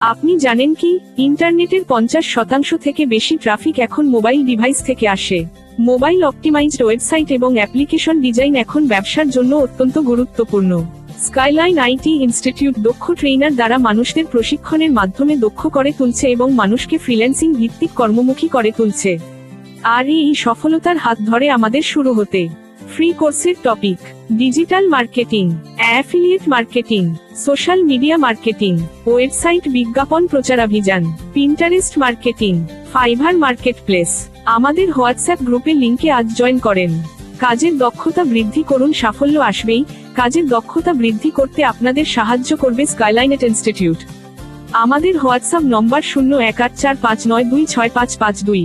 আপনি জানেন কি, ইন্টারনেটের 50% থেকে বেশি ট্রাফিক এখন মোবাইল ডিভাইস থেকে আসে। মোবাইল অপটিমাইজড ওয়েবসাইট এবং অ্যাপ্লিকেশন ডিজাইন এখন ব্যবসার জন্য অত্যন্ত গুরুত্বপূর্ণ। স্কাইলাইন আইটি ইনস্টিটিউট দক্ষ ট্রেইনার দ্বারা মানুষদের প্রশিক্ষণের মাধ্যমে দক্ষ করে তুলছে এবং মানুষকে ফ্রিল্যান্সিং ভিত্তিক কর্মমুখী করে তুলছে। আর এই সফলতার হাত ধরে আমাদের শুরু হতে ফ্রি কোর্সের topic: digital marketing, affiliate marketing, social media marketing, website বিজ্ঞাপন প্রচারাভিযান, পিন্টারেস্ট মার্কেটিং, ফাইভার মার্কেটপ্লেস। আমাদের হোয়াটসঅ্যাপ গ্রুপে লিংকে আজ জয়েন করেন। কাজের দক্ষতা বৃদ্ধি করুন, সাফল্য আসবেই। কাজের দক্ষতা বৃদ্ধি করতে আপনাদের সাহায্য করবে স্কাইলাইন ইনস্টিটিউট। আমাদের হোয়াটসঅ্যাপ নম্বর 018459265552।